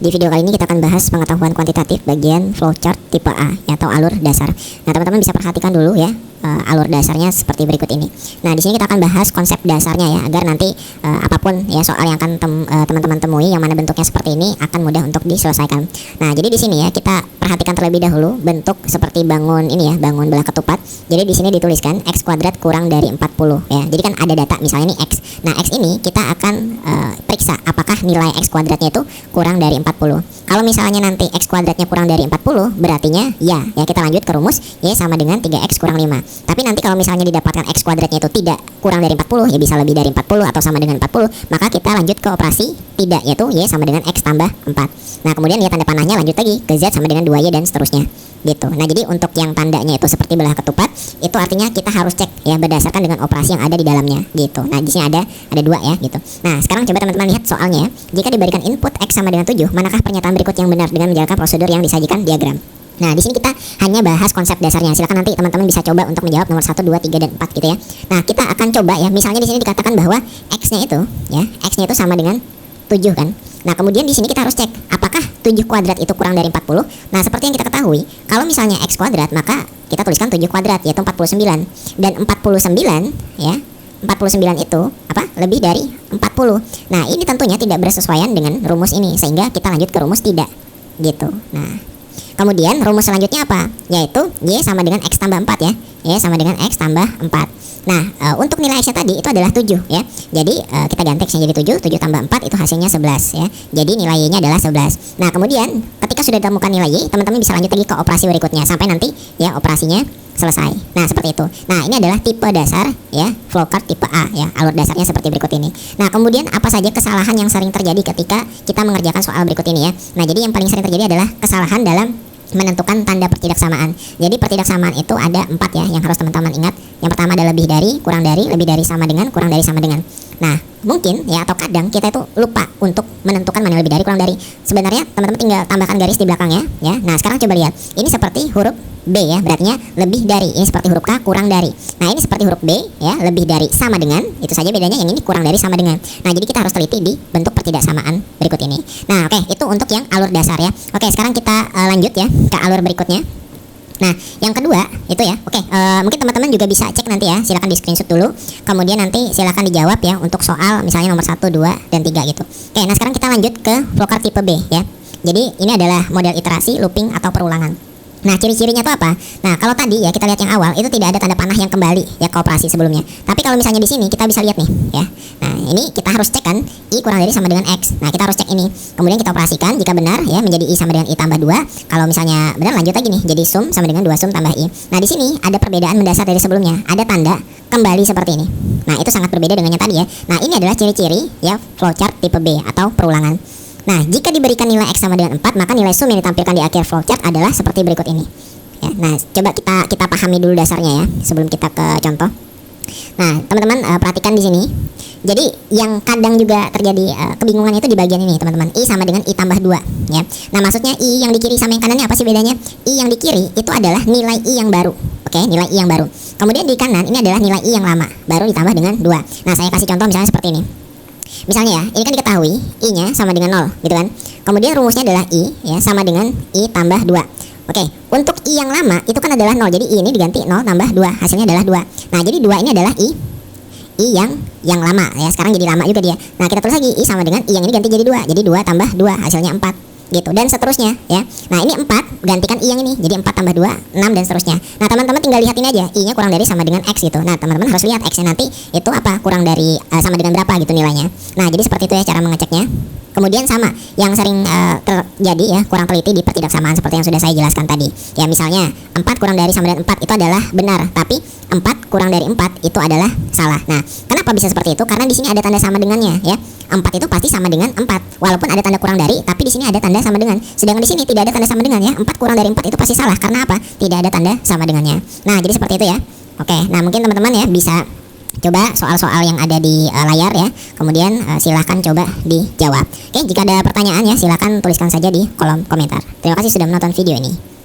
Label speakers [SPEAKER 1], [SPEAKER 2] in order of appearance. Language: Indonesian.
[SPEAKER 1] Di video kali ini kita akan bahas pengetahuan kuantitatif bagian flowchart tipe A atau alur dasar. Nah, teman-teman bisa perhatikan dulu ya alur dasarnya seperti berikut ini. Nah, di sini kita akan bahas konsep dasarnya ya agar nanti apapun ya soal yang akan teman-teman temui yang mana bentuknya seperti ini akan mudah untuk diselesaikan. Nah, jadi di sini ya kita perhatikan terlebih dahulu bentuk seperti bangun ini ya, bangun belah ketupat. Jadi di sini dituliskan x kuadrat kurang dari 40 ya. Jadi kan ada data misalnya nih x. Nah, x ini kita akan periksa apakah nilai x kuadratnya itu kurang dari 40. Kalau misalnya nanti x kuadratnya kurang dari 40, berartinya ya kita lanjut ke rumus y sama dengan 3x kurang 5. Tapi nanti kalau misalnya didapatkan x kuadratnya itu tidak kurang dari 40, ya bisa lebih dari 40 atau sama dengan 40, maka kita lanjut ke operasi tidak, yaitu y sama dengan x tambah 4. Nah, kemudian ya tanda panahnya lanjut lagi ke z sama dengan 2y dan seterusnya gitu. Nah, jadi untuk yang tandanya itu seperti belah ketupat, itu artinya kita harus cek ya berdasarkan dengan operasi yang ada di dalamnya gitu. Nah, di sini ada dua ya gitu. Nah, sekarang coba teman-teman lihat soalnya. Jika diberikan input x sama dengan 7, manakah pernyataan berikut yang benar dengan menjalankan prosedur yang disajikan diagram? Nah, di sini kita hanya bahas konsep dasarnya. Silakan nanti teman-teman bisa coba untuk menjawab nomor 1, 2, 3 dan 4 gitu ya. Nah, kita akan coba ya. Misalnya di sini dikatakan bahwa x-nya itu ya, x-nya itu sama dengan 7 kan. Nah, kemudian di sini kita harus cek apakah 7 kuadrat itu kurang dari 40. Nah, seperti yang kita ketahui, kalau misalnya x kuadrat maka kita tuliskan 7 kuadrat yaitu 49. Dan 49 ya, 49 itu apa? Lebih dari 40. Nah, ini tentunya tidak bersesuaian dengan rumus ini sehingga kita lanjut ke rumus tidak gitu. Nah, kemudian rumus selanjutnya apa? Yaitu y sama dengan x tambah 4 ya. Y sama dengan x tambah 4. Nah, untuk nilai x-nya tadi itu adalah 7 ya. Jadi kita ganti x-nya jadi 7, 7 tambah 4 itu hasilnya 11 ya. Jadi nilai y-nya adalah 11. Nah, kemudian ketika sudah ditemukan nilai y, teman-teman bisa lanjut lagi ke operasi berikutnya sampai nanti ya operasinya selesai. Nah, seperti itu. Nah, ini adalah tipe dasar ya, flowchart tipe A ya. Alur dasarnya seperti berikut ini. Nah, kemudian apa saja kesalahan yang sering terjadi ketika kita mengerjakan soal berikut ini ya. Nah, jadi yang paling sering terjadi adalah kesalahan dalam menentukan tanda pertidaksamaan. Jadi pertidaksamaan itu ada 4 ya yang harus teman-teman ingat. Yang pertama ada lebih dari, kurang dari, lebih dari sama dengan, kurang dari sama dengan. Nah, mungkin ya atau kadang kita itu lupa untuk menentukan mana lebih dari, kurang dari. Sebenarnya teman-teman tinggal tambahkan garis di belakangnya ya. Nah, sekarang coba lihat. Ini seperti huruf B ya, berarti lebih dari. Ini seperti huruf K, kurang dari. Nah, ini seperti huruf B ya, lebih dari, sama dengan. Itu saja bedanya, yang ini kurang dari, sama dengan. Nah, jadi kita harus teliti di bentuk pertidaksamaan berikut ini. Nah, oke, itu untuk yang alur dasar ya. Oke, sekarang kita lanjut ya ke alur berikutnya. Nah, yang kedua itu ya, oke, mungkin teman-teman juga bisa cek nanti ya, silakan di screenshot dulu, kemudian nanti silakan dijawab ya untuk soal misalnya nomor 1, 2, dan 3 gitu. Oke, nah sekarang kita lanjut ke flowchart tipe B ya. Jadi ini adalah model iterasi, looping, atau perulangan. Nah, ciri-cirinya itu apa? Nah, kalau tadi ya kita lihat yang awal itu tidak ada tanda panah yang kembali ya ke operasi sebelumnya. Tapi kalau misalnya di sini kita bisa lihat nih ya. Nah, ini kita harus cek kan i kurang dari sama dengan x. Nah, kita harus cek ini. Kemudian kita operasikan, jika benar ya menjadi i sama dengan i tambah 2. Kalau misalnya benar lanjut lagi nih, jadi sum sama dengan 2 sum tambah i. Nah, di sini ada perbedaan mendasar dari sebelumnya. Ada tanda kembali seperti ini. Nah, itu sangat berbeda dengan yang tadi ya. Nah, ini adalah ciri-ciri ya flowchart tipe B atau perulangan. Nah, jika diberikan nilai x sama dengan 4, maka nilai sum yang ditampilkan di akhir flowchart adalah seperti berikut ini. Ya, nah, coba kita pahami dulu dasarnya ya sebelum kita ke contoh. Nah, teman-teman perhatikan di sini. Jadi yang kadang juga terjadi kebingungan itu di bagian ini, teman-teman. I sama dengan i tambah 2 ya. Nah, maksudnya i yang di kiri sama yang kanannya apa sih bedanya? I yang di kiri itu adalah nilai i yang baru. Oke, nilai i yang baru. Kemudian di kanan ini adalah nilai i yang lama, baru ditambah dengan 2. Nah, saya kasih contoh misalnya seperti ini. Misalnya ya, ini kan diketahui i-nya sama dengan 0 gitu kan. Kemudian rumusnya adalah i ya sama dengan i tambah 2. Oke, untuk i yang lama itu kan adalah 0. Jadi i ini diganti 0 tambah 2, hasilnya adalah 2. Nah, jadi 2 ini adalah i yang lama ya. Sekarang jadi lama juga dia. Nah, kita tulis lagi i sama dengan i yang ini ganti jadi 2. Jadi 2 tambah 2 hasilnya 4 gitu, dan seterusnya ya. Nah, ini 4 gantikan i yang ini jadi 4 tambah 2 6 dan seterusnya. Nah, teman-teman tinggal lihatin aja i-nya kurang dari sama dengan x gitu. Nah, teman-teman harus lihat x-nya nanti itu apa, kurang dari sama dengan berapa gitu nilainya. Nah, jadi seperti itu ya cara mengeceknya. Kemudian sama yang sering terjadi ya, kurang teliti di pertidaksamaan seperti yang sudah saya jelaskan tadi. Ya, misalnya 4 kurang dari sama dengan 4 itu adalah benar, tapi 4 kurang dari 4 itu adalah salah. Nah, kenapa bisa seperti itu? Karena di sini ada tanda sama dengannya ya. 4 itu pasti sama dengan 4. Walaupun ada tanda kurang dari, tapi di sini ada tanda sama dengan. Sedangkan di sini tidak ada tanda sama dengan ya. 4 kurang dari 4 itu pasti salah. Karena apa? Tidak ada tanda sama dengannya. Nah, jadi seperti itu ya. Oke, nah mungkin teman-teman ya bisa coba soal-soal yang ada di layar ya. Kemudian silahkan coba dijawab. Oke, jika ada pertanyaan ya silahkan tuliskan saja di kolom komentar. Terima kasih sudah menonton video ini.